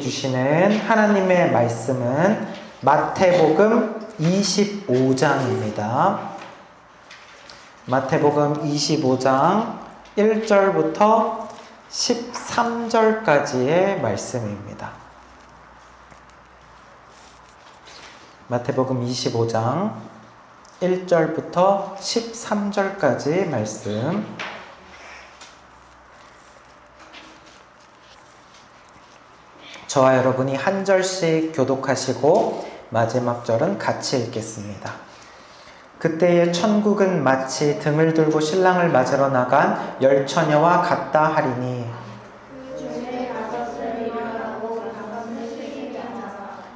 주시는 하나님의 말씀은 마태복음 25장입니다. 마태복음 25장 1절부터 13절까지의 말씀입니다. 마태복음 25장 1절부터 13절까지 말씀. 저와 여러분이 한 절씩 교독하시고 마지막 절은 같이 읽겠습니다. 그때의 천국은 마치 등을 들고 신랑을 맞으러 나간 열 처녀와 같다 하리니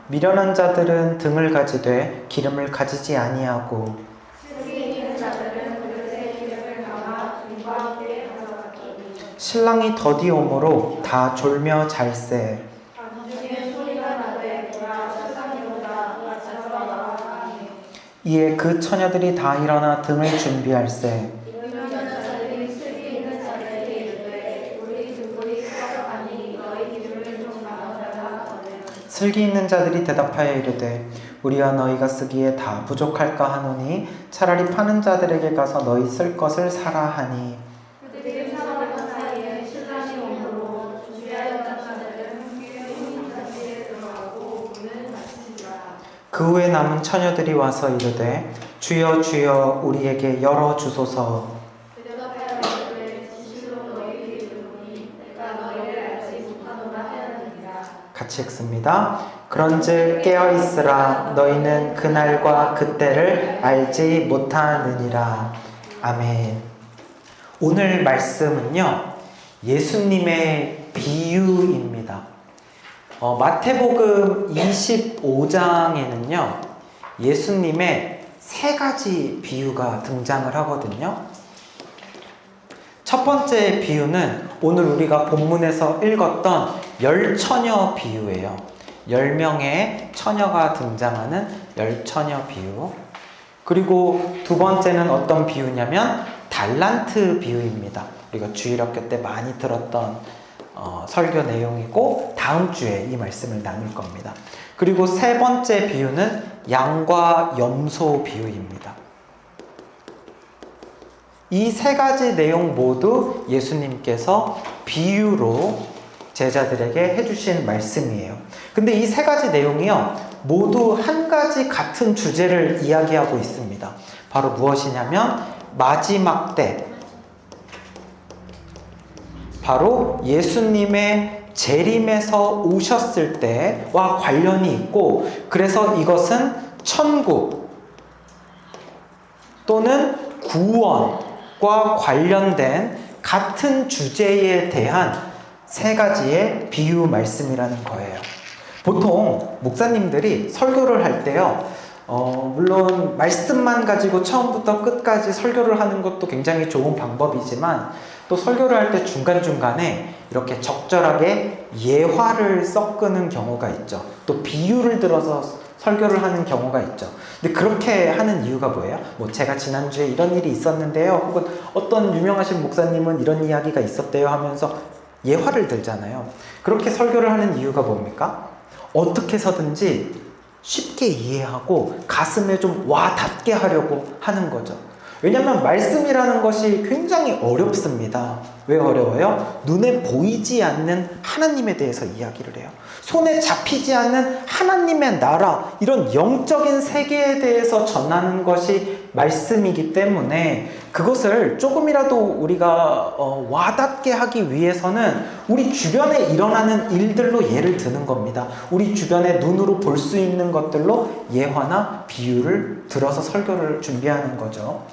미련한 자들은 등을 가지되 기름을 가지지 아니하고 신랑이 더디 오므로 다 졸며 잘세 이에 그 처녀들이 다 일어나 등을 준비할세 슬기 있는 자들이 대답하여 이르되 우리와 너희가 쓰기에 다 부족할까 하노니 차라리 파는 자들에게 가서 너희 쓸 것을 사라 하니 그 후에 남은 처녀들이 와서 이르되 주여 주여 우리에게 열어주소서. 같이 읽습니다. 그런즉 깨어있으라 너희는 그날과 그때를 알지 못하느니라. 아멘. 오늘 말씀은요 예수님의 비유입니다. 마태복음 25장에는요 예수님의 세 가지 비유가 등장을 하거든요. 첫 번째 비유는 오늘 우리가 본문에서 읽었던 열 처녀 비유예요. 10명의 처녀가 등장하는 열 처녀 비유. 그리고 두 번째는 어떤 비유냐면 달란트 비유입니다. 우리가 주일학교 때 많이 들었던 설교 내용이고 다음 주에 이 말씀을 나눌 겁니다. 그리고 세 번째 비유는 양과 염소 비유입니다. 이 세 가지 내용 모두 예수님께서 비유로 제자들에게 해주신 말씀이에요. 근데 이 세 가지 내용이요 모두 한 가지 같은 주제를 이야기하고 있습니다. 바로 무엇이냐면 마지막 때 바로 예수님의 재림에서 오셨을 때와 관련이 있고 그래서 이것은 천국 또는 구원과 관련된 같은 주제에 대한 세 가지의 비유 말씀이라는 거예요. 보통 목사님들이 설교를 할 때요 물론 말씀만 가지고 처음부터 끝까지 설교를 하는 것도 굉장히 좋은 방법이지만 또 설교를 할 때 중간중간에 이렇게 적절하게 예화를 섞는 경우가 있죠. 또 비유를 들어서 설교를 하는 경우가 있죠. 근데 그렇게 하는 이유가 뭐예요? 제가 지난주에 이런 일이 있었는데요. 혹은 어떤 유명하신 목사님은 이런 이야기가 있었대요 하면서 예화를 들잖아요. 그렇게 설교를 하는 이유가 뭡니까? 어떻게 해서든지 쉽게 이해하고 가슴에 좀 와닿게 하려고 하는 거죠. 왜냐하면 말씀이라는 것이 굉장히 어렵습니다. 왜 어려워요? 눈에 보이지 않는 하나님에 대해서 이야기를 해요. 손에 잡히지 않는 하나님의 나라, 이런 영적인 세계에 대해서 전하는 것이 말씀이기 때문에 그것을 조금이라도 우리가 와닿게 하기 위해서는 우리 주변에 일어나는 일들로 예를 드는 겁니다. 우리 주변에 눈으로 볼 수 있는 것들로 예화나 비유를 들어서 설교를 준비하는 거죠.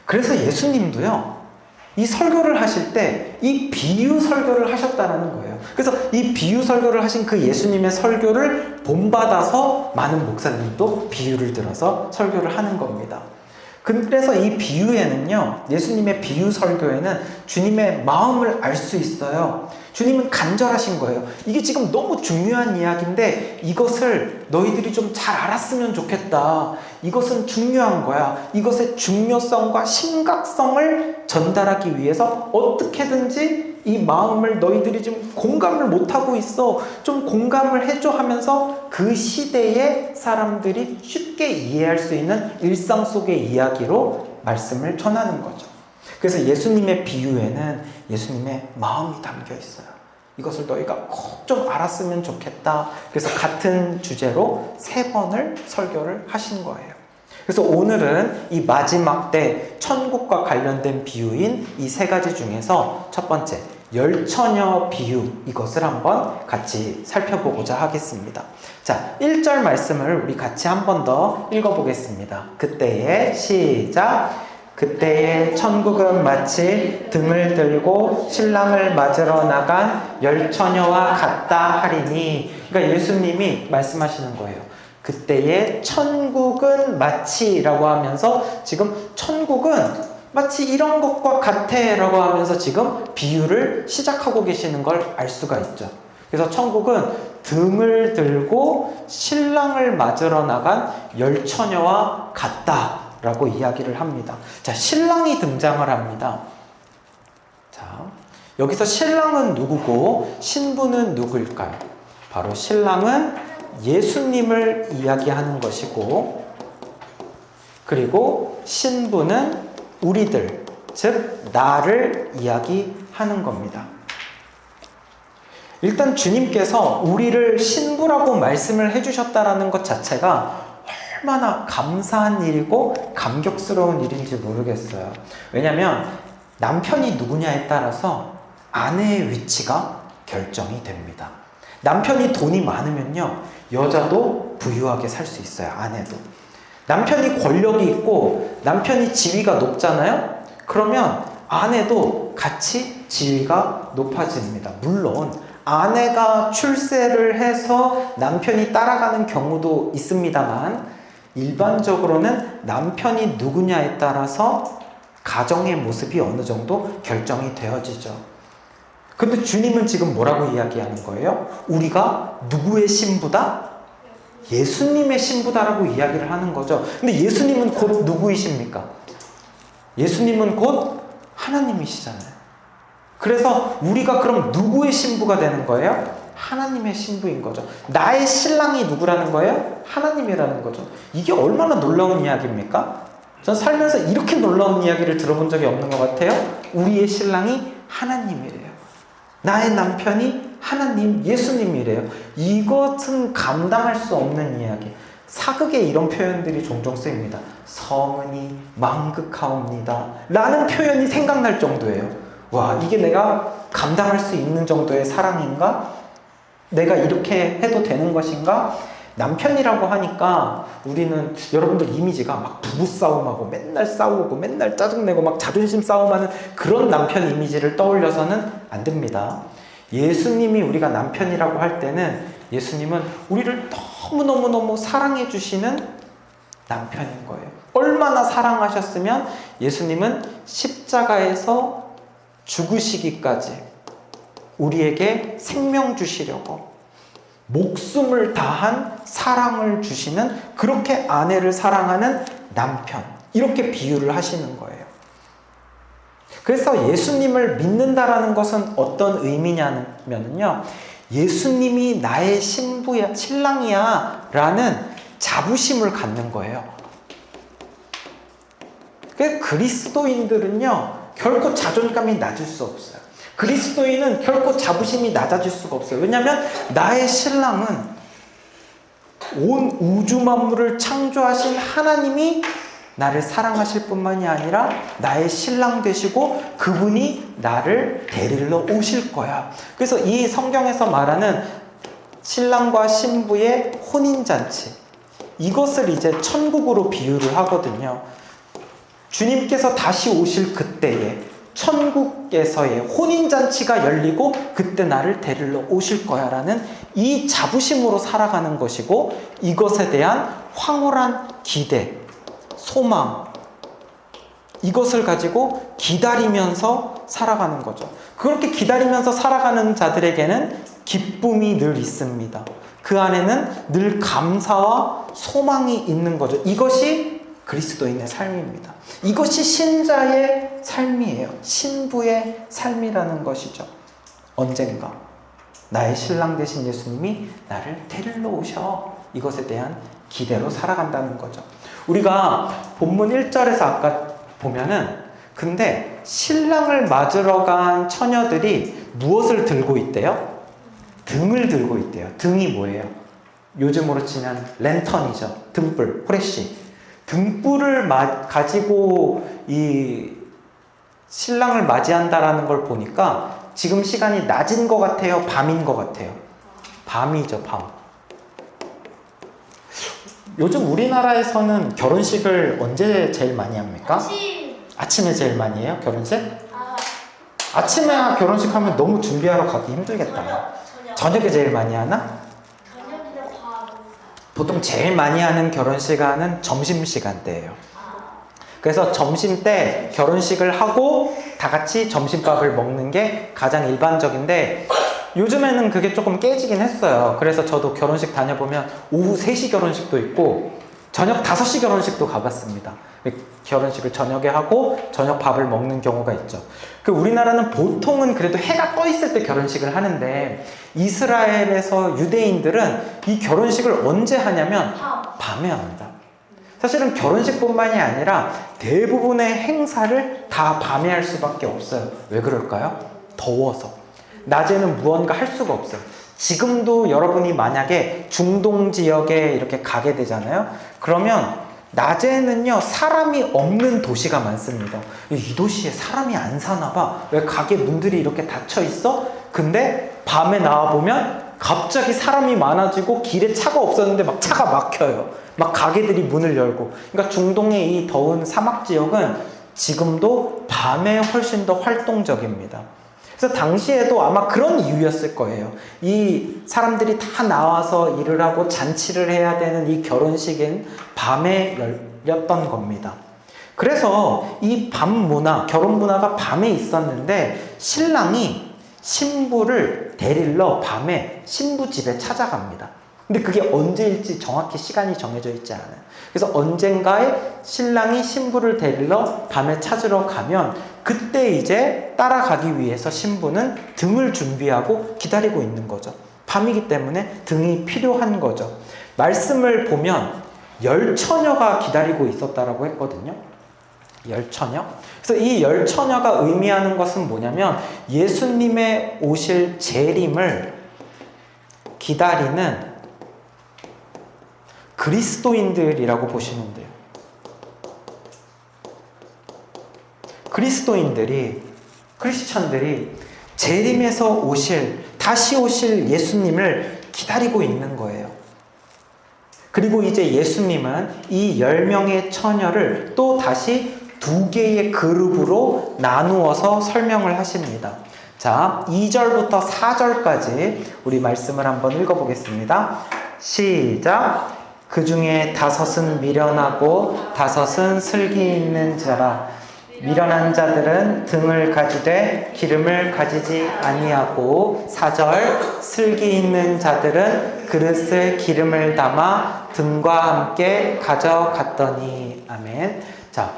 그래서 예수님도요 이 설교를 하실 때 이 비유 설교를 하셨다는 거예요. 그래서 이 비유 설교를 하신 그 예수님의 설교를 본받아서 많은 목사님도 비유를 들어서 설교를 하는 겁니다. 그래서 이 비유에는요 예수님의 비유 설교에는 주님의 마음을 알 수 있어요. 주님은 간절하신 거예요. 이게 지금 너무 중요한 이야기인데 이것을 너희들이 좀 잘 알았으면 좋겠다. 이것은 중요한 거야. 이것의 중요성과 심각성을 전달하기 위해서 어떻게든지 이 마음을 너희들이 좀 공감을 못하고 있어. 좀 공감을 해줘 하면서 그 시대의 사람들이 쉽게 이해할 수 있는 일상 속의 이야기로 말씀을 전하는 거죠. 그래서 예수님의 비유에는 예수님의 마음이 담겨 있어요. 이것을 너희가 꼭 좀 알았으면 좋겠다. 그래서 같은 주제로 3번을 설교를 하신 거예요. 그래서 오늘은 이 마지막 때 천국과 관련된 비유인 이 3가지 중에서 첫 번째, 열처녀 비유, 이것을 한번 같이 살펴보고자 하겠습니다. 자, 1절 말씀을 우리 같이 한 번 더 읽어보겠습니다. 그때에 시작. 그때에 천국은 마치 등을 들고 신랑을 맞으러 나간 열처녀와 같다 하리니. 그러니까 예수님이 말씀하시는 거예요. 그때에 천국은 마치라고 하면서 지금 천국은 마치 이런 것과 같아 라고 하면서 지금 비유를 시작하고 계시는 걸 알 수가 있죠. 그래서 천국은 등을 들고 신랑을 맞으러 나간 열처녀와 같다 라고 이야기를 합니다. 자, 신랑이 등장을 합니다. 자, 여기서 신랑은 누구고 신부는 누구일까요? 바로 신랑은 예수님을 이야기하는 것이고, 그리고 신부는 우리들, 즉 나를 이야기하는 겁니다. 일단 주님께서 우리를 신부라고 말씀을 해주셨다는 것 자체가 얼마나 감사한 일이고 감격스러운 일인지 모르겠어요. 왜냐하면 남편이 누구냐에 따라서 아내의 위치가 결정이 됩니다. 남편이 돈이 많으면요, 여자도 부유하게 살 수 있어요. 아내도. 남편이 권력이 있고 남편이 지위가 높잖아요. 그러면 아내도 같이 지위가 높아집니다. 물론 아내가 출세를 해서 남편이 따라가는 경우도 있습니다만, 일반적으로는 남편이 누구냐에 따라서 가정의 모습이 어느 정도 결정이 되어지죠. 근데 주님은 지금 뭐라고 이야기하는 거예요? 우리가 누구의 신부다? 예수님의 신부다라고 이야기를 하는 거죠. 근데 예수님은 곧 누구이십니까? 예수님은 곧 하나님이시잖아요. 그래서 우리가 그럼 누구의 신부가 되는 거예요? 하나님의 신부인 거죠. 나의 신랑이 누구라는 거예요? 하나님이라는 거죠. 이게 얼마나 놀라운 이야기입니까? 전 살면서 이렇게 놀라운 이야기를 들어본 적이 없는 것 같아요. 우리의 신랑이 하나님이래요. 나의 남편이 하나님, 예수님이래요. 이것은 감당할 수 없는 이야기. 사극에 이런 표현들이 종종 쓰입니다. 성은이 망극하옵니다 라는 표현이 생각날 정도예요. 와, 이게 내가 감당할 수 있는 정도의 사랑인가? 내가 이렇게 해도 되는 것인가? 남편이라고 하니까 우리는, 여러분들 이미지가 막 부부싸움하고 맨날 싸우고 맨날 짜증내고 막 자존심 싸움하는 그런 남편 이미지를 떠올려서는 안 됩니다. 예수님이 우리가 남편이라고 할 때는 예수님은 우리를 너무너무너무 사랑해 주시는 남편인 거예요. 얼마나 사랑하셨으면 예수님은 십자가에서 죽으시기까지 우리에게 생명 주시려고 목숨을 다한 사랑을 주시는, 그렇게 아내를 사랑하는 남편, 이렇게 비유를 하시는 거예요. 그래서 예수님을 믿는다라는 것은 어떤 의미냐면요, 예수님이 나의 신부야, 신랑이야 라는 자부심을 갖는 거예요. 그리스도인들은요 결코 자존감이 낮을 수 없어요. 그리스도인은 결코 자부심이 낮아질 수가 없어요. 왜냐하면 나의 신랑은 온 우주 만물을 창조하신 하나님이 나를 사랑하실 뿐만이 아니라 나의 신랑 되시고 그분이 나를 데리러 오실 거야. 그래서 이 성경에서 말하는 신랑과 신부의 혼인잔치, 이것을 이제 천국으로 비유를 하거든요. 주님께서 다시 오실 그때에 천국에서의 혼인잔치가 열리고 그때 나를 데리러 오실 거야 라는 이 자부심으로 살아가는 것이고, 이것에 대한 황홀한 기대, 소망, 이것을 가지고 기다리면서 살아가는 거죠. 그렇게 기다리면서 살아가는 자들에게는 기쁨이 늘 있습니다. 그 안에는 늘 감사와 소망이 있는 거죠. 이것이 그리스도인의 삶입니다. 이것이 신자의 삶이에요. 신부의 삶이라는 것이죠. 언젠가 나의 신랑 되신 예수님이 나를 데리러 오셔. 이것에 대한 기대로 살아간다는 거죠. 우리가 본문 1절에서 아까 보면은 근데 신랑을 맞으러 간 처녀들이 무엇을 들고 있대요? 등을 들고 있대요. 등이 뭐예요? 요즘으로 치면 랜턴이죠. 등불, 후레쉬. 등불을 가지고 이 신랑을 맞이한다라는 걸 보니까 지금 시간이 낮인 것 같아요? 밤인 것 같아요? 밤이죠, 밤. 요즘 우리나라에서는 결혼식을 언제 제일 많이 합니까? 아침에 제일 많이 해요? 결혼식? 아침에 결혼식 하면 너무 준비하러 가기 힘들겠다. 저녁에 제일 많이 하나? 보통 제일 많이 하는 결혼 시간은 점심시간대예요. 그래서 점심때 결혼식을 하고 다 같이 점심밥을 먹는 게 가장 일반적인데 요즘에는 그게 조금 깨지긴 했어요. 그래서 저도 결혼식 다녀보면 오후 3시 결혼식도 있고 저녁 5시 결혼식도 가봤습니다. 결혼식을 저녁에 하고 저녁 밥을 먹는 경우가 있죠. 우리나라는 보통은 그래도 해가 떠 있을 때 결혼식을 하는데 이스라엘에서 유대인들은 이 결혼식을 언제 하냐면 밤에 합니다. 사실은 결혼식뿐만이 아니라 대부분의 행사를 다 밤에 할 수밖에 없어요. 왜 그럴까요? 더워서. 낮에는 무언가 할 수가 없어요. 지금도 여러분이 만약에 중동 지역에 이렇게 가게 되잖아요. 그러면 낮에는요 사람이 없는 도시가 많습니다. 이 도시에 사람이 안 사나 봐. 왜 가게 문들이 이렇게 닫혀 있어? 근데 밤에 나와보면 갑자기 사람이 많아지고 길에 차가 없었는데 막 차가 막혀요. 막 가게들이 문을 열고. 그러니까 중동의 이 더운 사막 지역은 지금도 밤에 훨씬 더 활동적입니다. 그래서 당시에도 아마 그런 이유였을 거예요. 이 사람들이 다 나와서 일을 하고 잔치를 해야 되는 이 결혼식은 밤에 열렸던 겁니다. 그래서 이 밤 문화, 결혼 문화가 밤에 있었는데 신랑이 신부를 데리러 밤에 신부 집에 찾아갑니다. 근데 그게 언제일지 정확히 시간이 정해져 있지 않아요. 그래서 언젠가에 신랑이 신부를 데리러 밤에 찾으러 가면 그때 이제 따라가기 위해서 신부는 등을 준비하고 기다리고 있는 거죠. 밤이기 때문에 등이 필요한 거죠. 말씀을 보면 10처녀가 기다리고 있었다라고 했거든요. 10처녀. 그래서 이 10처녀가 의미하는 것은 뭐냐면 예수님의 오실 재림을 기다리는 그리스도인들이라고 보시면 돼요. 그리스도인들이, 크리스천들이 재림에서 오실, 다시 오실 예수님을 기다리고 있는 거예요. 그리고 이제 예수님은 이 10명의 처녀를 또 다시 2개의 그룹으로 나누어서 설명을 하십니다. 자, 2절부터 4절까지 우리 말씀을 한번 읽어보겠습니다. 시작! 그 중에 5은 미련하고 5은 슬기 있는 자라. 미련한 자들은 등을 가지되 기름을 가지지 아니하고 4절 슬기 있는 자들은 그릇에 기름을 담아 등과 함께 가져갔더니. 아멘. 자,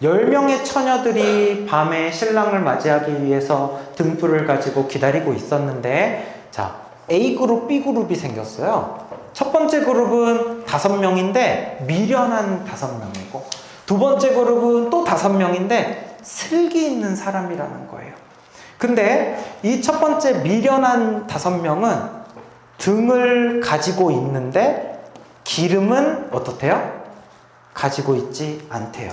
10명의 처녀들이 밤에 신랑을 맞이하기 위해서 등불을 가지고 기다리고 있었는데, 자, A그룹, B그룹이 생겼어요. 첫 번째 그룹은 5명인데 미련한 5명이고, 두 번째 그룹은 또 5명인데 슬기 있는 사람이라는 거예요. 근데 이 첫 번째 미련한 5명은 등을 가지고 있는데 기름은 어떻대요? 가지고 있지 않대요.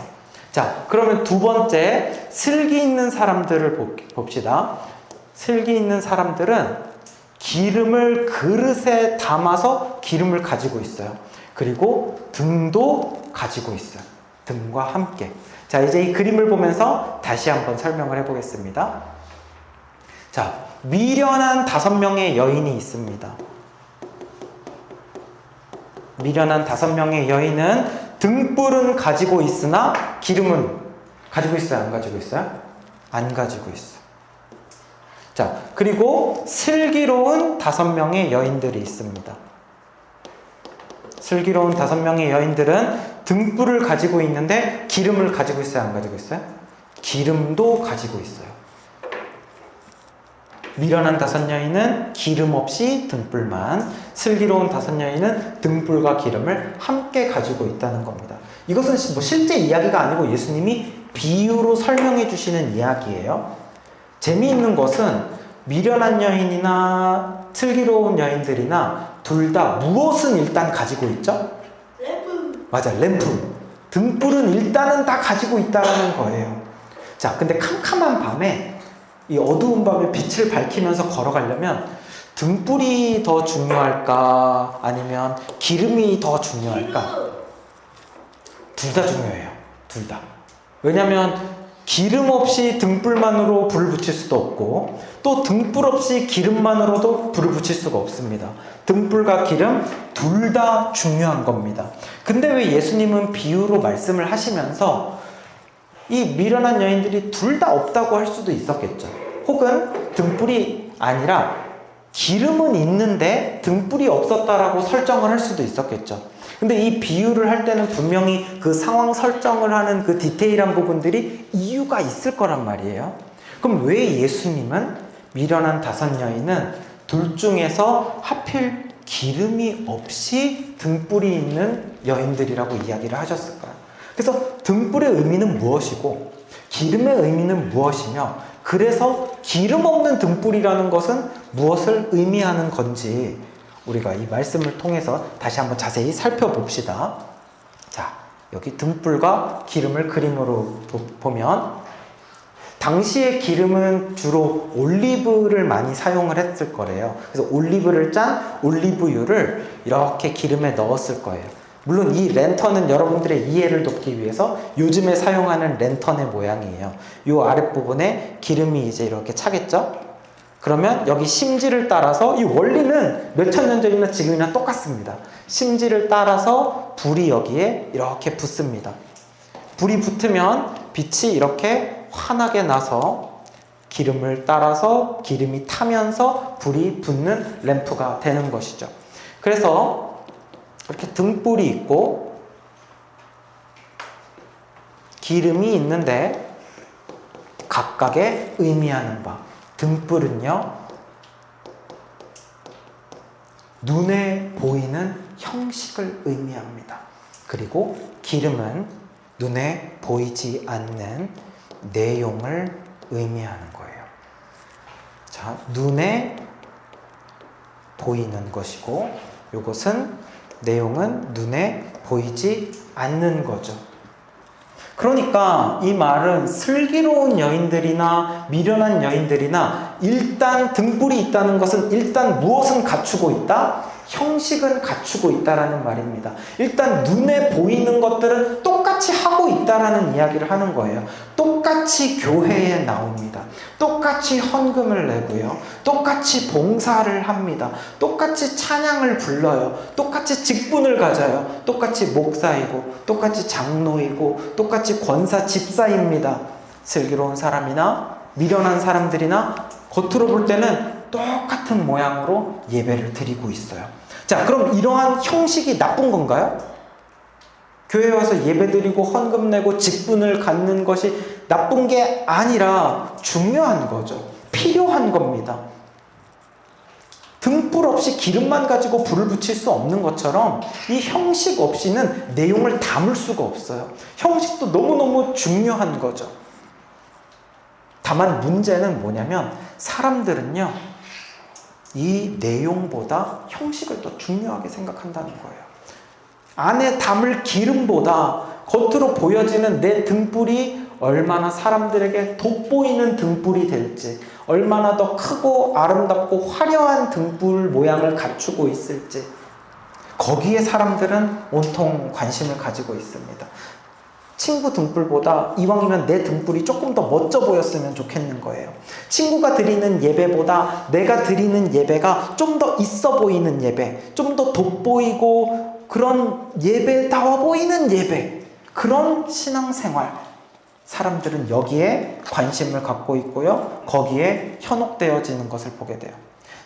자, 그러면 두 번째 슬기 있는 사람들을 봅시다. 슬기 있는 사람들은 기름을 그릇에 담아서 기름을 가지고 있어요. 그리고 등도 가지고 있어요. 등과 함께. 자, 이제 이 그림을 보면서 다시 한번 설명을 해보겠습니다. 자, 미련한 5명의 여인이 있습니다. 미련한 5명의 여인은 등불은 가지고 있으나 기름은 가지고 있어요? 안 가지고 있어요? 안 가지고 있어. 자, 그리고 슬기로운 5명의 여인들이 있습니다. 슬기로운 5명의 여인들은 등불을 가지고 있는데 기름을 가지고 있어요? 안 가지고 있어요? 기름도 가지고 있어요. 미련한 5 여인은 기름 없이 등불만, 슬기로운 5 여인은 등불과 기름을 함께 가지고 있다는 겁니다. 이것은 뭐 실제 이야기가 아니고 예수님이 비유로 설명해 주시는 이야기예요. 재미있는 것은 미련한 여인이나 슬기로운 여인들이나 둘 다 무엇은 일단 가지고 있죠? 램프. 맞아, 램프. 등불은 일단은 다 가지고 있다는 거예요. 자, 근데 캄캄한 밤에 이 어두운 밤에 빛을 밝히면서 걸어가려면 등불이 더 중요할까? 아니면 기름이 더 중요할까? 둘 다 중요해요. 둘 다. 왜냐면 기름 없이 등불만으로 불을 붙일 수도 없고 또 등불 없이 기름만으로도 불을 붙일 수가 없습니다. 등불과 기름 둘 다 중요한 겁니다. 근데 왜 예수님은 비유로 말씀을 하시면서 이 미련한 여인들이 둘 다 없다고 할 수도 있었겠죠. 혹은 등불이 아니라 기름은 있는데 등불이 없었다라고 설정을 할 수도 있었겠죠. 근데 이 비유를 할 때는 분명히 그 상황 설정을 하는 그 디테일한 부분들이 이유가 있을 거란 말이에요. 그럼 왜 예수님은 미련한 5 여인은 둘 중에서 하필 기름이 없이 등불이 있는 여인들이라고 이야기를 하셨을까요? 그래서 등불의 의미는 무엇이고 기름의 의미는 무엇이며 그래서 기름 없는 등불이라는 것은 무엇을 의미하는 건지 우리가 이 말씀을 통해서 다시 한번 자세히 살펴봅시다. 자, 여기 등불과 기름을 그림으로 보면 당시의 기름은 주로 올리브를 많이 사용을 했을 거래요. 그래서 올리브를 짠 올리브유를 이렇게 기름에 넣었을 거예요. 물론 이 랜턴은 여러분들의 이해를 돕기 위해서 요즘에 사용하는 랜턴의 모양이에요. 이 아랫부분에 기름이 이제 이렇게 차겠죠? 그러면 여기 심지를 따라서 이 원리는 몇천 년 전이나 지금이나 똑같습니다. 심지를 따라서 불이 여기에 이렇게 붙습니다. 불이 붙으면 빛이 이렇게 환하게 나서 기름을 따라서 기름이 타면서 불이 붙는 램프가 되는 것이죠. 그래서 이렇게 등불이 있고 기름이 있는데 각각의 의미하는 바. 등불은요, 눈에 보이는 형식을 의미합니다. 그리고 기름은 눈에 보이지 않는 내용을 의미하는 거예요. 자, 눈에 보이는 것이고, 이것은 내용은 눈에 보이지 않는 거죠. 그러니까 이 말은 슬기로운 여인들이나 미련한 여인들이나 일단 등불이 있다는 것은 일단 무엇은 갖추고 있다? 형식은 갖추고 있다라는 말입니다. 일단 눈에 보이는 것들은 똑같이 하고 있다라는 이야기를 하는 거예요. 똑같이 교회에 나옵니다. 똑같이 헌금을 내고요. 똑같이 봉사를 합니다. 똑같이 찬양을 불러요. 똑같이 직분을 가져요. 똑같이 목사이고 똑같이 장로이고 똑같이 권사 집사입니다. 슬기로운 사람이나 미련한 사람들이나 겉으로 볼 때는 똑같은 모양으로 예배를 드리고 있어요. 자, 그럼 이러한 형식이 나쁜 건가요? 교회에 와서 예배 드리고 헌금 내고 직분을 갖는 것이 나쁜 게 아니라 중요한 거죠. 필요한 겁니다. 등불 없이 기름만 가지고 불을 붙일 수 없는 것처럼 이 형식 없이는 내용을 담을 수가 없어요. 형식도 너무너무 중요한 거죠. 다만 문제는 뭐냐면 사람들은요, 이 내용보다 형식을 더 중요하게 생각한다는 거예요. 안에 담을 기름보다 겉으로 보여지는 내 등불이 얼마나 사람들에게 돋보이는 등불이 될지, 얼마나 더 크고 아름답고 화려한 등불 모양을 갖추고 있을지, 거기에 사람들은 온통 관심을 가지고 있습니다. 친구 등불보다 이왕이면 내 등불이 조금 더 멋져 보였으면 좋겠는 거예요. 친구가 드리는 예배보다 내가 드리는 예배가 좀 더 있어 보이는 예배, 좀 더 돋보이고 그런 예배다워 보이는 예배, 그런 신앙생활, 사람들은 여기에 관심을 갖고 있고요. 거기에 현혹되어지는 것을 보게 돼요.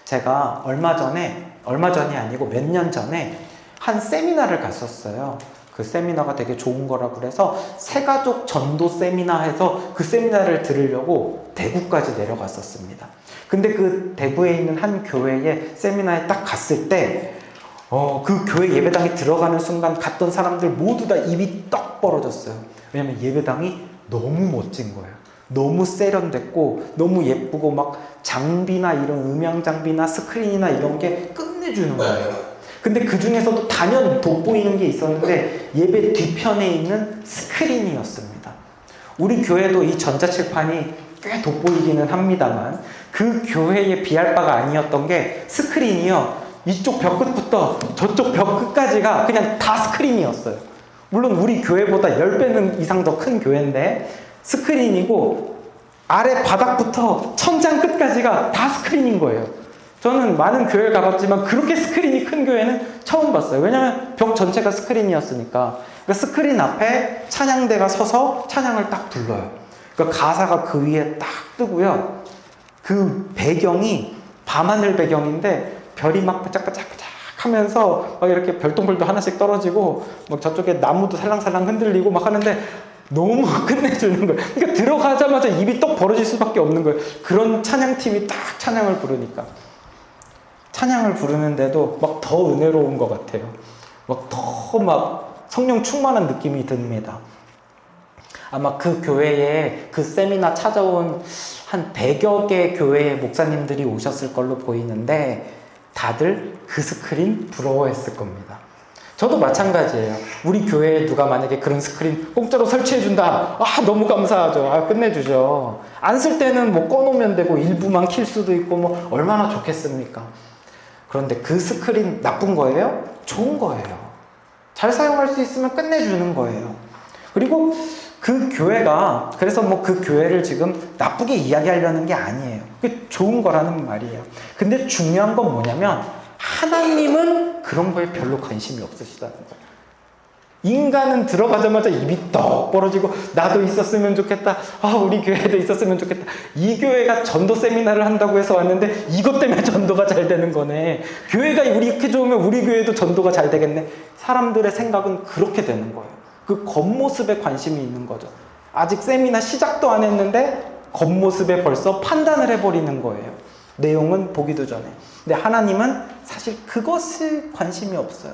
제가 얼마 전이 아니고 몇 년 전에 한 세미나를 갔었어요. 그 세미나가 되게 좋은 거라 그래서 새가족 전도 세미나 해서 그 세미나를 들으려고 대구까지 내려갔었습니다. 근데 그 대구에 있는 한 교회에 세미나에 딱 갔을 때 그 교회 예배당에 들어가는 순간 갔던 사람들 모두 다 입이 떡 벌어졌어요. 왜냐면 예배당이 너무 멋진 거예요. 너무 세련됐고 너무 예쁘고 막 장비나 이런 음향 장비나 스크린이나 이런 게 끝내주는 거예요. 근데 그 중에서도 단연 돋보이는 게 있었는데 예배 뒤편에 있는 스크린이었습니다. 우리 교회도 이 전자칠판이 꽤 돋보이기는 합니다만 그 교회에 비할 바가 아니었던 게 스크린이요. 이쪽 벽 끝부터 저쪽 벽 끝까지가 그냥 다 스크린이었어요. 물론 우리 교회보다 10배는 이상 더 큰 교회인데 스크린이고 아래 바닥부터 천장 끝까지가 다 스크린인 거예요. 저는 많은 교회를 가봤지만 그렇게 스크린이 큰 교회는 처음 봤어요. 왜냐하면 벽 전체가 스크린이었으니까. 그러니까 스크린 앞에 찬양대가 서서 찬양을 딱 불러요. 그러니까 가사가 그 위에 딱 뜨고요. 그 배경이 밤하늘 배경인데 별이 막 반짝반짝반짝 하면서 막 이렇게 별똥별도 하나씩 떨어지고 막 저쪽에 나무도 살랑살랑 흔들리고 막 하는데 너무 끝내주는 거예요. 그러니까 들어가자마자 입이 떡 벌어질 수밖에 없는 거예요. 그런 찬양팀이 딱 찬양을 부르니까. 찬양을 부르는데도 막 더 은혜로운 것 같아요. 막 더 막 성령 충만한 느낌이 듭니다. 아마 그 교회에 그 세미나 찾아온 한 100여 개 교회의 목사님들이 오셨을 걸로 보이는데 다들 그 스크린 부러워했을 겁니다. 저도 마찬가지예요. 우리 교회에 누가 만약에 그런 스크린 공짜로 설치해준다. 너무 감사하죠. 끝내주죠. 안 쓸 때는 뭐 꺼놓으면 되고 일부만 킬 수도 있고 뭐 얼마나 좋겠습니까? 그런데 그 스크린 나쁜 거예요? 좋은 거예요. 잘 사용할 수 있으면 끝내주는 거예요. 그리고 그 교회가 그래서 뭐 그 교회를 지금 나쁘게 이야기하려는 게 아니에요. 그게 좋은 거라는 말이에요. 근데 중요한 건 뭐냐면 하나님은 그런 거에 별로 관심이 없으시다는 거예요. 인간은 들어가자마자 입이 떡 벌어지고 나도 있었으면 좋겠다. 우리 교회도 있었으면 좋겠다. 이 교회가 전도 세미나를 한다고 해서 왔는데 이것 때문에 전도가 잘 되는 거네. 교회가 우리 이렇게 좋으면 우리 교회도 전도가 잘 되겠네. 사람들의 생각은 그렇게 되는 거예요. 그 겉모습에 관심이 있는 거죠. 아직 세미나 시작도 안 했는데 겉모습에 벌써 판단을 해버리는 거예요. 내용은 보기도 전에. 근데 하나님은 사실 그것에 관심이 없어요.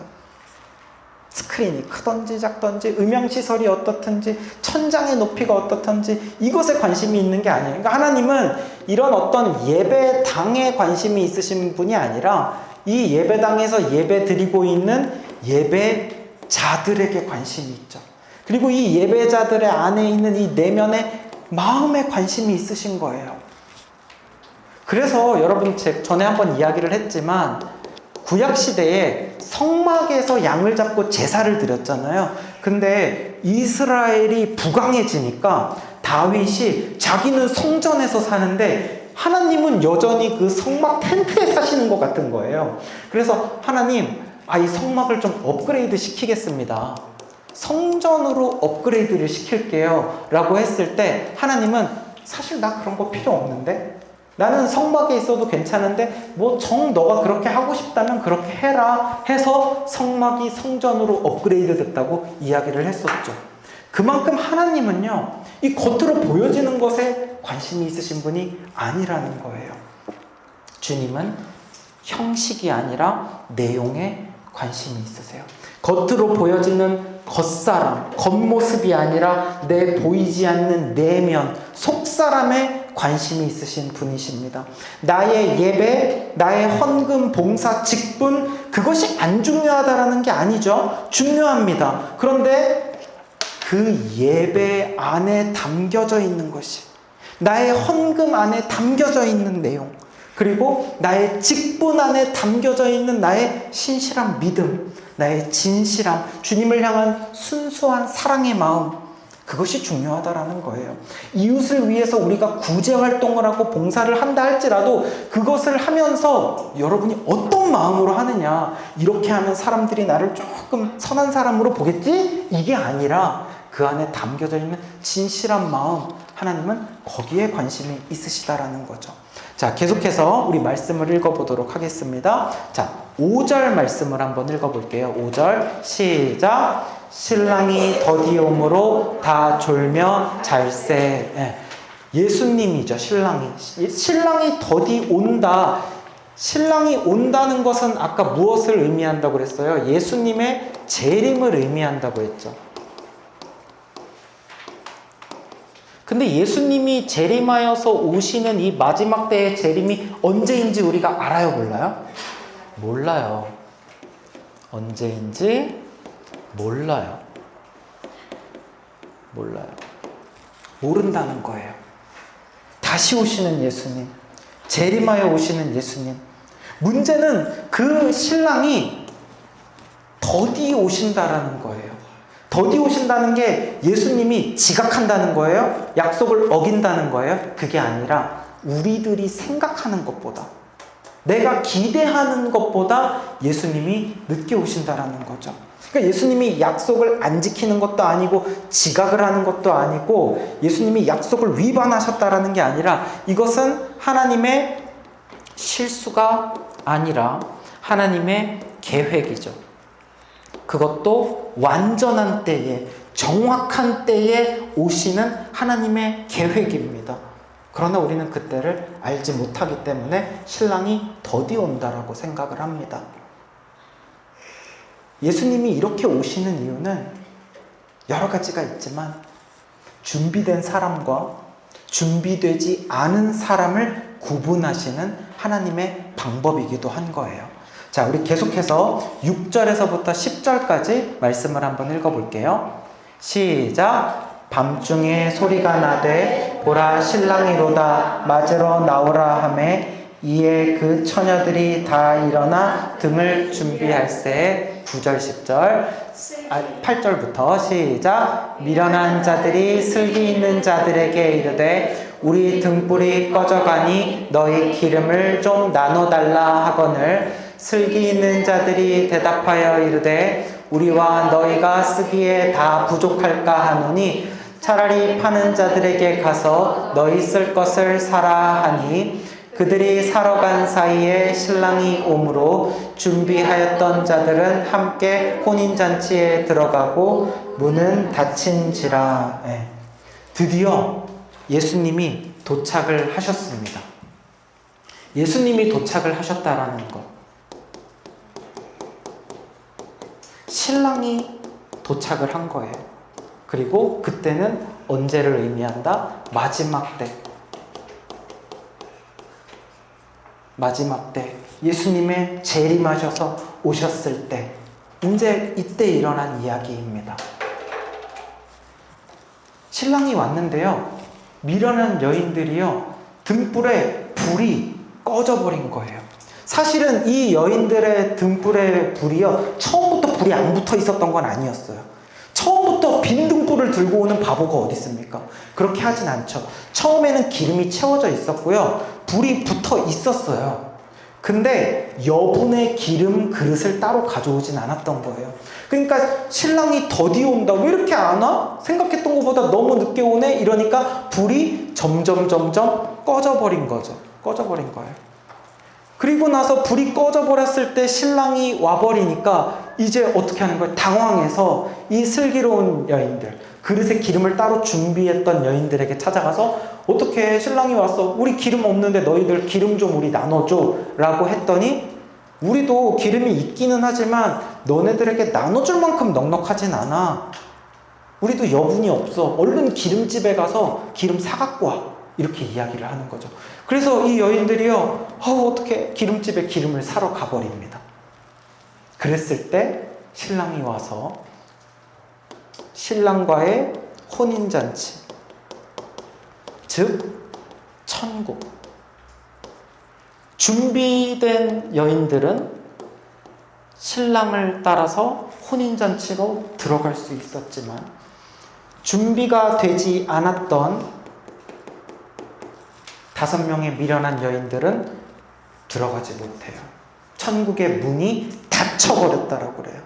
스크린이 크던지 작던지 음향시설이 어떻든지 천장의 높이가 어떻든지 이것에 관심이 있는 게 아니에요. 그러니까 하나님은 이런 어떤 예배당에 관심이 있으신 분이 아니라 이 예배당에서 예배 드리고 있는 예배자들에게 관심이 있죠. 그리고 이 예배자들의 안에 있는 이 내면의 마음에 관심이 있으신 거예요. 그래서 여러분 전에 한번 이야기를 했지만 구약시대에 성막에서 양을 잡고 제사를 드렸잖아요. 근데 이스라엘이 부강해지니까 다윗이 자기는 성전에서 사는데 하나님은 여전히 그 성막 텐트에 사시는 것 같은 거예요. 그래서 하나님, 이 성막을 좀 업그레이드 시키겠습니다. 성전으로 업그레이드를 시킬게요 라고 했을 때 하나님은 사실 나 그런 거 필요 없는데 나는 성막에 있어도 괜찮은데 너가 그렇게 하고 싶다면 그렇게 해라 해서 성막이 성전으로 업그레이드 됐다고 이야기를 했었죠. 그만큼 하나님은요 이 겉으로 보여지는 것에 관심이 있으신 분이 아니라는 거예요. 주님은 형식이 아니라 내용에 관심이 있으세요. 겉으로 보여지는 겉사람, 겉모습이 아니라 내 보이지 않는 내면, 속사람에 관심이 있으신 분이십니다. 나의 예배, 나의 헌금, 봉사, 직분 그것이 안 중요하다라는 게 아니죠. 중요합니다. 그런데 그 예배 안에 담겨져 있는 것이 나의 헌금 안에 담겨져 있는 내용 그리고 나의 직분 안에 담겨져 있는 나의 신실한 믿음 나의 진실함, 주님을 향한 순수한 사랑의 마음 그것이 중요하다라는 거예요. 이웃을 위해서 우리가 구제 활동을 하고 봉사를 한다 할지라도 그것을 하면서 여러분이 어떤 마음으로 하느냐 이렇게 하면 사람들이 나를 조금 선한 사람으로 보겠지? 이게 아니라 그 안에 담겨져 있는 진실한 마음, 하나님은 거기에 관심이 있으시다라는 거죠. 자, 계속해서 우리 말씀을 읽어보도록 하겠습니다. 자, 5절 말씀을 한번 읽어볼게요. 5절 시작. 신랑이 더디옴으로 다 졸며 잘세. 예수님이죠. 신랑이 더디 온다. 신랑이 온다는 것은 아까 무엇을 의미한다고 그랬어요? 예수님의 재림을 의미한다고 했죠. 근데 예수님이 재림하여서 오시는 이 마지막 때의 재림이 언제인지 우리가 알아요, 몰라요? 몰라요. 언제인지 몰라요. 모른다는 거예요. 다시 오시는 예수님, 재림하여 오시는 예수님. 문제는 그 신랑이 더디 오신다라는 거예요. 더디 오신다는 게 예수님이 지각한다는 거예요? 약속을 어긴다는 거예요? 그게 아니라 우리들이 생각하는 것보다, 내가 기대하는 것보다 예수님이 늦게 오신다라는 거죠. 그러니까 예수님이 약속을 안 지키는 것도 아니고 지각을 하는 것도 아니고 예수님이 약속을 위반하셨다라는 게 아니라 이것은 하나님의 실수가 아니라 하나님의 계획이죠. 그것도 완전한 때에, 정확한 때에 오시는 하나님의 계획입니다. 그러나 우리는 그때를 알지 못하기 때문에 신랑이 더디 온다라고 생각을 합니다. 예수님이 이렇게 오시는 이유는 여러 가지가 있지만 준비된 사람과 준비되지 않은 사람을 구분하시는 하나님의 방법이기도 한 거예요. 자, 우리 계속해서 6절에서부터 10절까지 말씀을 한번 읽어볼게요. 시작. 밤중에 소리가 나되 보라 신랑이로다 맞으러 나오라 하매 이에 그 처녀들이 다 일어나 등을 준비할세. 9절 10절 8절부터 시작. 미련한 자들이 슬기 있는 자들에게 이르되 우리 등불이 꺼져가니 너희 기름을 좀 나눠달라 하거늘 슬기 있는 자들이 대답하여 이르되 우리와 너희가 쓰기에 다 부족할까 하노니 차라리 파는 자들에게 가서 너희 쓸 것을 사라 하니 그들이 사러 간 사이에 신랑이 오므로 준비하였던 자들은 함께 혼인잔치에 들어가고 문은 닫힌지라. 드디어 예수님이 도착을 하셨습니다. 예수님이 도착을 하셨다라는 것. 신랑이 도착을 한 거예요. 그리고 그때는 언제를 의미한다? 마지막 때. 마지막 때. 예수님의 재림하셔서 오셨을 때. 이제 이때 일어난 이야기입니다. 신랑이 왔는데요. 미련한 여인들이요. 등불에 불이 꺼져버린 거예요. 사실은 이 여인들의 등불의 불이요. 처음부터 불이 안 붙어 있었던 건 아니었어요. 처음부터 빈 등불을 들고 오는 바보가 어디 있습니까? 그렇게 하진 않죠. 처음에는 기름이 채워져 있었고요. 불이 붙어 있었어요. 근데 여분의 기름 그릇을 따로 가져오진 않았던 거예요. 그러니까 신랑이 더디 온다. 왜 이렇게 안 와? 생각했던 것보다 너무 늦게 오네? 이러니까 불이 점점 꺼져버린 거죠. 꺼져버린 거예요. 그리고 나서 불이 꺼져버렸을 때 신랑이 와버리니까 이제 어떻게 하는 거예요? 당황해서 이 슬기로운 여인들, 그릇에 기름을 따로 준비했던 여인들에게 찾아가서 어떻게 신랑이 왔어? 우리 기름 없는데 너희들 기름 좀 우리 나눠줘 라고 했더니 우리도 기름이 있기는 하지만 너네들에게 나눠줄 만큼 넉넉하진 않아. 우리도 여분이 없어. 얼른 기름집에 가서 기름 사갖고 와. 이렇게 이야기를 하는 거죠. 그래서 이 여인들이요, 어떻게 기름집에 기름을 사러 가버립니다. 그랬을 때 신랑이 와서 신랑과의 혼인잔치, 즉 천국. 준비된 여인들은 신랑을 따라서 혼인잔치로 들어갈 수 있었지만 준비가 되지 않았던 5명의 미련한 여인들은 들어가지 못해요. 천국의 문이 닫혀버렸다라고 그래요.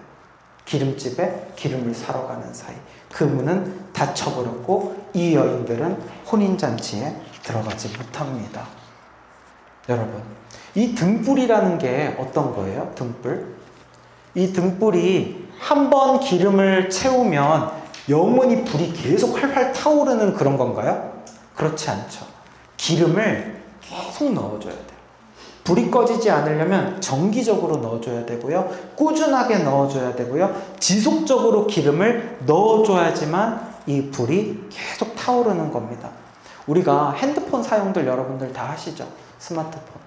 기름집에 기름을 사러 가는 사이 그 문은 닫혀버렸고 이 여인들은 혼인잔치에 들어가지 못합니다. 여러분, 이 등불이라는 게 어떤 거예요? 등불? 이 등불이 한 번 기름을 채우면 영원히 불이 계속 활활 타오르는 그런 건가요? 그렇지 않죠. 기름을 계속 넣어줘야 돼요. 불이 꺼지지 않으려면 정기적으로 넣어줘야 되고요. 꾸준하게 넣어줘야 되고요. 지속적으로 기름을 넣어줘야지만 이 불이 계속 타오르는 겁니다. 우리가 핸드폰 사용들 여러분들 다 하시죠? 스마트폰.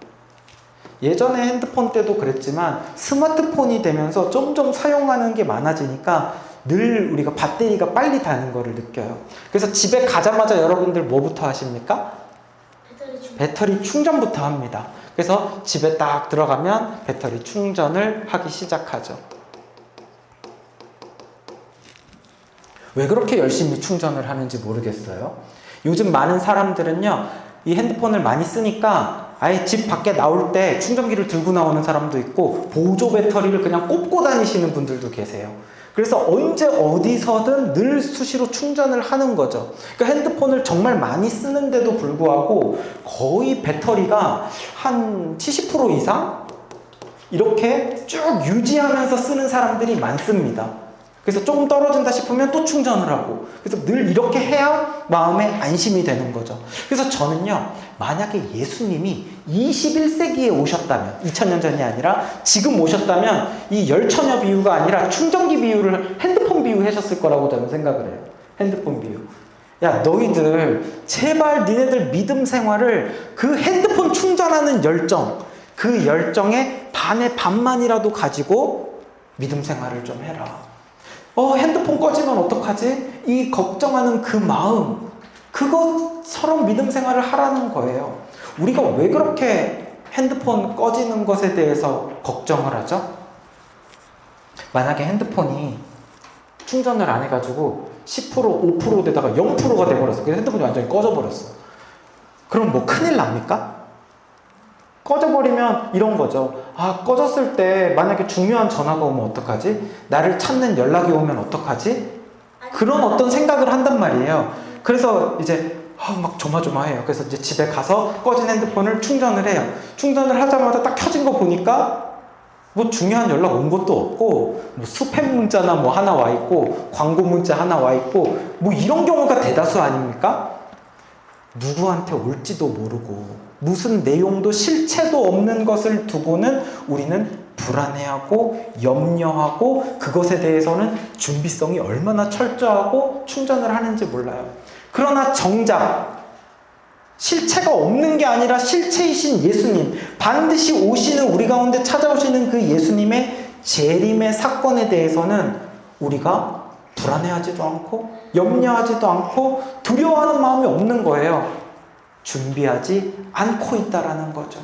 예전에 핸드폰 때도 그랬지만 스마트폰이 되면서 점점 사용하는 게 많아지니까 늘 우리가 배터리가 빨리 닳는 거를 느껴요. 그래서 집에 가자마자 여러분들 뭐부터 하십니까? 배터리 충전부터 합니다. 그래서 집에 딱 들어가면 배터리 충전을 하기 시작하죠. 왜 그렇게 열심히 충전을 하는지 모르겠어요. 요즘 많은 사람들은요, 이 핸드폰을 많이 쓰니까 아예 집 밖에 나올 때 충전기를 들고 나오는 사람도 있고 보조 배터리를 그냥 꽂고 다니시는 분들도 계세요. 그래서 언제 어디서든 늘 수시로 충전을 하는 거죠. 그러니까 핸드폰을 정말 많이 쓰는데도 불구하고 거의 배터리가 한 70% 이상 이렇게 쭉 유지하면서 쓰는 사람들이 많습니다. 그래서 조금 떨어진다 싶으면 또 충전을 하고, 그래서 늘 이렇게 해야 마음에 안심이 되는 거죠. 그래서 저는요, 만약에 예수님이 21세기에 오셨다면, 2000년 전이 아니라 지금 오셨다면 이 열처녀 비유가 아니라 충전기 비유를 핸드폰 비유하셨을 거라고 저는 생각을 해요. 핸드폰 비유. 야, 너희들 제발 니네들 믿음 생활을 그 핸드폰 충전하는 열정, 그 열정의 반의 반만이라도 가지고 믿음 생활을 좀 해라. 핸드폰 꺼지면 어떡하지? 이 걱정하는 그 마음, 그것처럼 믿음 생활을 하라는 거예요. 우리가 왜 그렇게 핸드폰 꺼지는 것에 대해서 걱정을 하죠? 만약에 핸드폰이 충전을 안 해가지고 10%, 5% 되다가 0%가 돼버렸어. 그래서 핸드폰이 완전히 꺼져버렸어. 그럼 뭐 큰일 납니까? 꺼져버리면 이런 거죠. 꺼졌을 때 만약에 중요한 전화가 오면 어떡하지? 나를 찾는 연락이 오면 어떡하지? 그런 어떤 생각을 한단 말이에요. 그래서 이제 막 조마조마해요. 그래서 이제 집에 가서 꺼진 핸드폰을 충전을 해요. 충전을 하자마자 딱 켜진 거 보니까 뭐 중요한 연락 온 것도 없고, 뭐 스팸 문자나 뭐 하나 와 있고, 광고 문자 하나 와 있고, 뭐 이런 경우가 대다수 아닙니까? 누구한테 올지도 모르고 무슨 내용도 실체도 없는 것을 두고는 우리는 불안해하고 염려하고 그것에 대해서는 준비성이 얼마나 철저하고 충전을 하는지 몰라요. 그러나 정작 실체가 없는 게 아니라 실체이신 예수님, 반드시 오시는 우리 가운데 찾아오시는 그 예수님의 재림의 사건에 대해서는 우리가 불안해하지도 않고 염려하지도 않고 두려워하는 마음이 없는 거예요. 준비하지 않고 있다라는 거죠.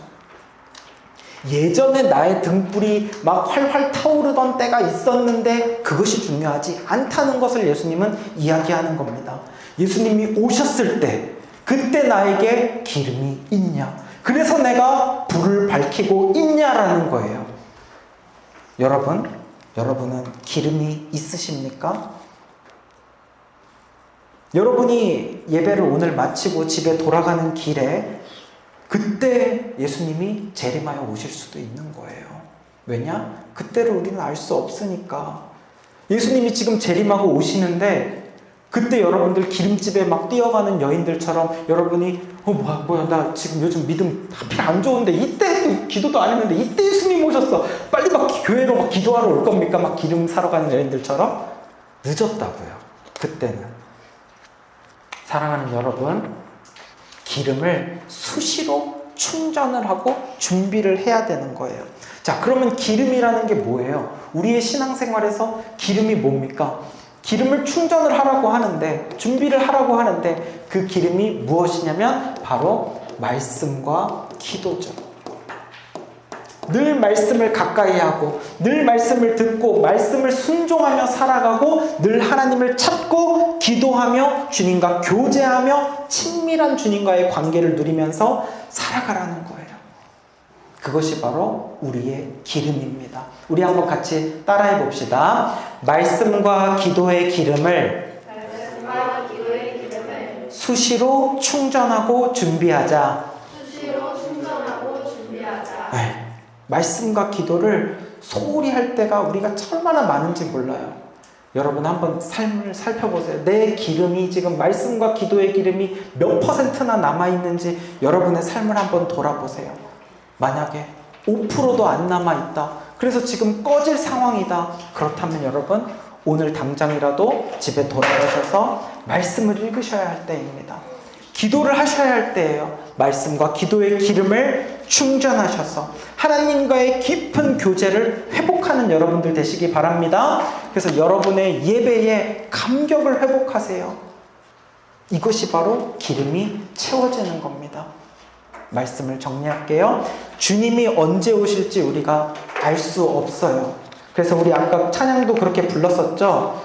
예전에 나의 등불이 막 활활 타오르던 때가 있었는데 그것이 중요하지 않다는 것을 예수님은 이야기하는 겁니다. 예수님이 오셨을 때 그때 나에게 기름이 있냐? 그래서 내가 불을 밝히고 있냐라는 거예요. 여러분은 기름이 있으십니까? 여러분이 예배를 오늘 마치고 집에 돌아가는 길에 그때 예수님이 재림하여 오실 수도 있는 거예요. 왜냐? 그때를 우리는 알 수 없으니까. 예수님이 지금 재림하고 오시는데 그때 여러분들 기름집에 막 뛰어가는 여인들처럼 여러분이 뭐야 나 지금 요즘 믿음 하필 안 좋은데 이때 기도도 안 했는데 이때 예수님 오셨어. 빨리 막 교회로 막 기도하러 올 겁니까? 막 기름 사러 가는 여인들처럼? 늦었다고요. 그때는. 사랑하는 여러분, 기름을 수시로 충전을 하고 준비를 해야 되는 거예요. 자, 그러면 기름이라는 게 뭐예요? 우리의 신앙생활에서 기름이 뭡니까? 기름을 충전을 하라고 하는데, 준비를 하라고 하는데 그 기름이 무엇이냐면 바로 말씀과 기도죠. 늘 말씀을 가까이 하고 늘 말씀을 듣고 말씀을 순종하며 살아가고 늘 하나님을 찾고 기도하며 주님과 교제하며 친밀한 주님과의 관계를 누리면서 살아가라는 거예요. 그것이 바로 우리의 기름입니다. 우리 한번 같이 따라해 봅시다. 말씀과 기도의 기름을 수시로 충전하고 준비하자. 네. 말씀과 기도를 소홀히 할 때가 우리가 얼마나 많은지 몰라요. 여러분 한번 삶을 살펴보세요. 내 기름이 지금 말씀과 기도의 기름이 몇 %나 남아있는지 여러분의 삶을 한번 돌아보세요. 만약에 5%도 안 남아있다. 그래서 지금 꺼질 상황이다. 그렇다면 여러분 오늘 당장이라도 집에 돌아가셔서 말씀을 읽으셔야 할 때입니다. 기도를 하셔야 할 때예요. 말씀과 기도의 기름을 충전하셔서 하나님과의 깊은 교제를 회복하는 여러분들 되시기 바랍니다. 그래서 여러분의 예배에 감격을 회복하세요. 이것이 바로 기름이 채워지는 겁니다. 말씀을 정리할게요. 주님이 언제 오실지 우리가 알 수 없어요. 그래서 우리 아까 찬양도 그렇게 불렀었죠.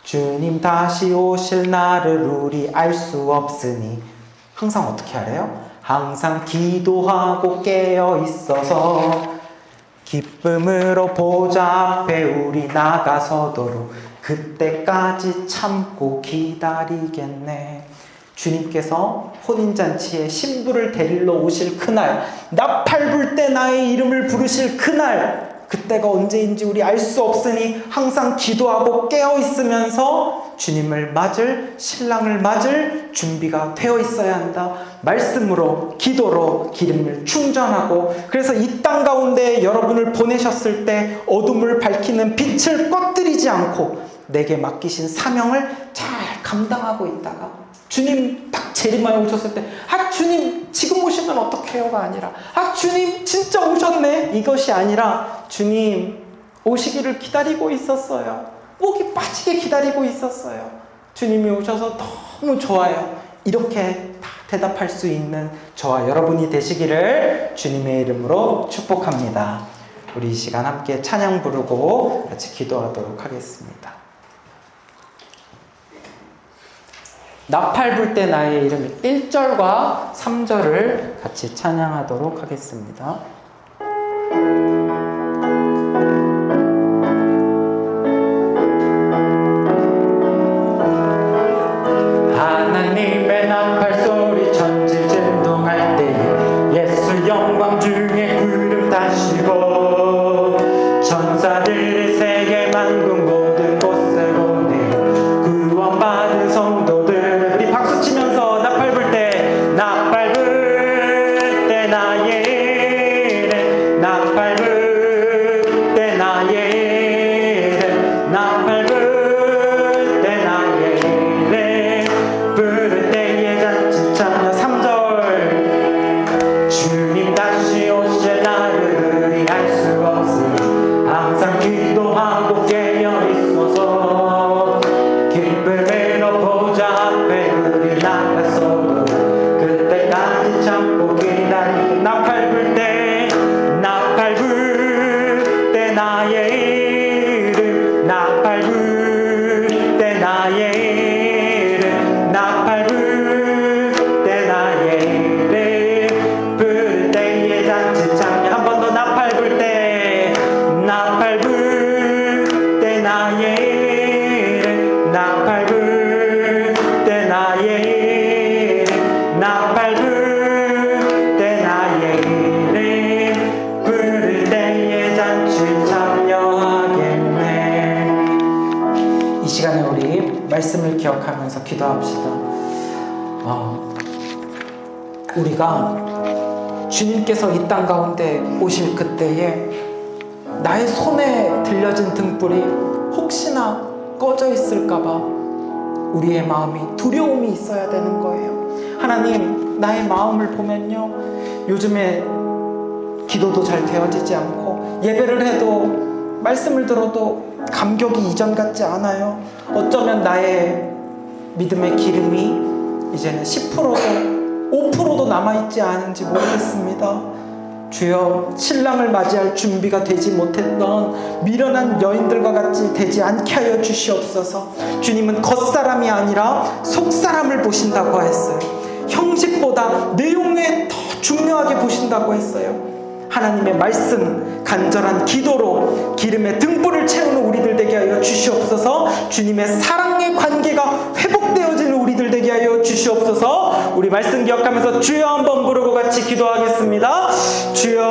주님 다시 오실 날을 우리 알 수 없으니 항상 어떻게 하래요? 항상 기도하고 깨어 있어서 기쁨으로 보좌 앞에 우리 나가서도록 그때까지 참고 기다리겠네. 주님께서 혼인잔치에 신부를 데리러 오실 그날, 나팔 불 때 나의 이름을 부르실 그날, 그때가 언제인지 우리 알 수 없으니 항상 기도하고 깨어 있으면서 주님을 맞을, 신랑을 맞을 준비가 되어 있어야 한다. 말씀으로, 기도로 기름을 충전하고, 그래서 이 땅 가운데 여러분을 보내셨을 때 어둠을 밝히는 빛을 꺼뜨리지 않고 내게 맡기신 사명을 잘 감당하고 있다가 주님 딱 재림하여 오셨을 때 주님 지금 오시면 어떡해요가 아니라 주님 진짜 오셨네 이것이 아니라 주님 오시기를 기다리고 있었어요. 목이 빠지게 기다리고 있었어요. 주님이 오셔서 너무 좋아요. 이렇게 다 대답할 수 있는 저와 여러분이 되시기를 주님의 이름으로 축복합니다. 우리 이 시간 함께 찬양 부르고 같이 기도하도록 하겠습니다. 나팔 불 때 나의 이름 1절과 3절을 같이 찬양하도록 하겠습니다. 하나님의 나팔 소리 천지 진동할 때 예수 영광 중에 구름 타시고 천사들이 세계 만국 모든 곳에 보내 구원받은 성도들 우리 박수 치면서 나팔 불 때 나팔 불 때 나의 이름 나팔 불 때 나의 이름 나팔 불 때 나의 이름 부를 때에 잔치 찬양 3절 주님 다시 오실 날을 우리 알 수 없으니 항상 기도하고 깨어 있어서 기쁨으로 보좌 앞에 우리 나가서도 그때까지 참고 기다리고 나팔 불 때 나의 이름 나팔 불 때 나의 이름 나팔 불 때 나의 이름 부를 때에 잔치 찬양 한 번 더 나팔 불 때 나의 이름 나팔 불 때 나의 이름 나팔 불 때 나의 이름 부를 때에 잔치 참여하겠네. 이 시간에 우리 말씀을 기억하면서 기도합시다. 우리가 주님께서 이 땅 가운데 오실 그때에 나의 손에 들려진 등불이 혹시나 꺼져 있을까봐 우리의 마음이 두려움이 있어야 되는 거예요. 하나님 나의 마음을 보면요 요즘에 기도도 잘 되어지지 않고 예배를 해도 말씀을 들어도 감격이 이전 같지 않아요. 어쩌면 나의 믿음의 기름이 이제는 10%도 5%도 남아있지 않은지 모르겠습니다. 주여 신랑을 맞이할 준비가 되지 못했던 미련한 여인들과 같이 되지 않게 하여 주시옵소서. 주님은 겉사람이 아니라 속사람을 보신다고 했어요. 형식보다 내용에 더 중요하게 보신다고 했어요. 하나님의 말씀, 간절한 기도로 기름의 등불을 채우는 우리들 되게 하여 주시옵소서. 주님의 사랑의 관계가 회복되어지는 우리들 되게 하여 주시옵소서. 우리 말씀 기억하면서 주여 한번 부르고 같이 기도하겠습니다. 주여.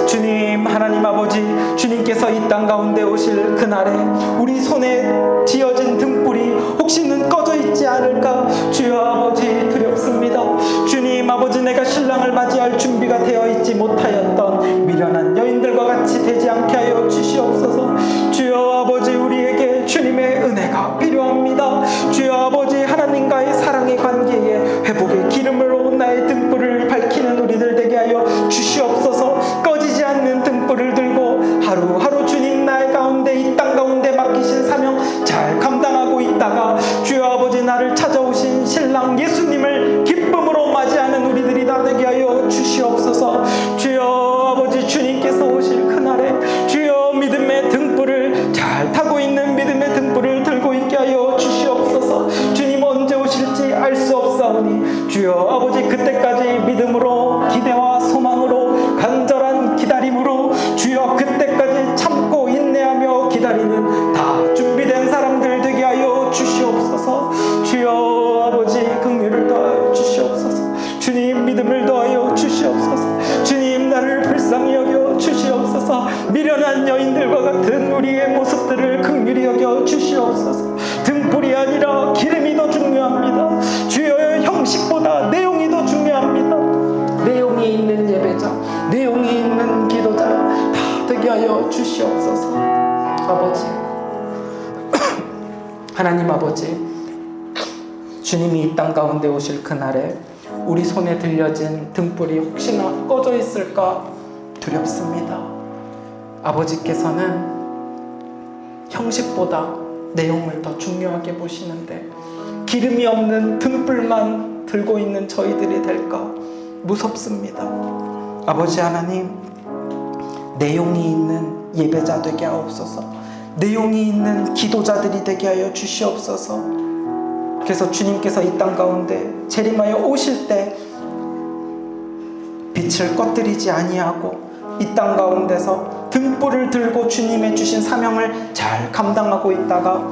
주님, 하나님 아버지, 주님께서 이 땅 가운데 오실 그날에 우리 손에 지어진 등불이 혹시는 꺼져 있지 않을까 주여 아버지 두렵습니다. 주님 아버지, 내가 신랑을 맞이할 준비가 되어 있지 못하였던 미련한 여인들과 같이 되지 않게 하여 주시옵소서. 주여 아버지, 우리에게 주님의 은혜가 필요합니다. 주여 아버지, 하나님과의 사랑의 관계에 회복의 기름으로 나의 등불을 밝히는 우리들 되게 하여 주시옵소서. 꺼지지 않는 등불을 들고 하루하루 주님 나의 가운데 이 땅 가운데 맡기신 사명 잘 감당하고 있다가 주여 아버지, 나를 찾아오신 신랑 예수님을 기쁨으로 맞이하는 우리들이 다 되게 하여 주시옵소서. 주여 아버지, 주님께서 오실 그날에 주여 믿음의 등불을 잘 타고 있는 믿음의 등불을 들고 있게 하여 주시옵소서. 주님 언제 오실지 알 수 없사오니 주여 아버지, 그때까지 믿음으로 기대와 소망으로 간절한 기다림으로 주여 그때까지 참고 인내하며 기다리는 다 준비된 사람들 되게 하여 주시옵소서. 주여 아버지, 긍휼을 더하여 주시옵소서. 주님 믿음을 더하여 주시옵소서. 주님 나를 불쌍히 여겨 주시옵소서. 미련한 여인들과 같은 우리의 모습들을 긍휼히 여겨 주시옵소서. 등불이 아니라 기름이 더 중요합니다. 주여, 형식보다 내용이 더 중요합니다. 내용이 있는 예배자, 내용이 있는 기도자 다 되게 하여 주시옵소서. 아버지, 하나님 아버지, 주님이 이 땅 가운데 오실 그날에 우리 손에 들려진 등불이 혹시나 꺼져 있을까 두렵습니다. 아버지께서는 형식보다 내용을 더 중요하게 보시는데 기름이 없는 등불만 들고 있는 저희들이 될까 무섭습니다. 아버지 하나님, 내용이 있는 예배자 되게 하옵소서. 내용이 있는 기도자들이 되게 하여 주시옵소서. 그래서 주님께서 이 땅 가운데 재림하여 오실 때 빛을 꺼뜨리지 아니하고 이 땅 가운데서 등불을 들고 주님의 주신 사명을 잘 감당하고 있다가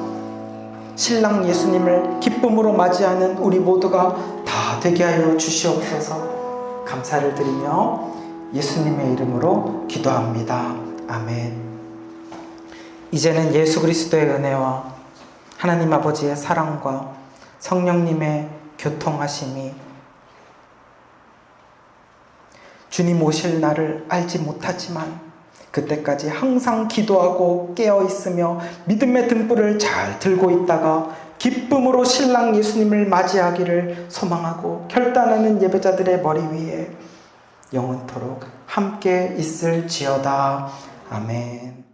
신랑 예수님을 기쁨으로 맞이하는 우리 모두가 다 되게 하여 주시옵소서. 감사를 드리며 예수님의 이름으로 기도합니다. 아멘. 이제는 예수 그리스도의 은혜와 하나님 아버지의 사랑과 성령님의 교통하심이 주님 오실 날을 알지 못하지만 그때까지 항상 기도하고 깨어 있으며 믿음의 등불을 잘 들고 있다가 기쁨으로 신랑 예수님을 맞이하기를 소망하고 결단하는 예배자들의 머리 위에 영원토록 함께 있을지어다. 아멘.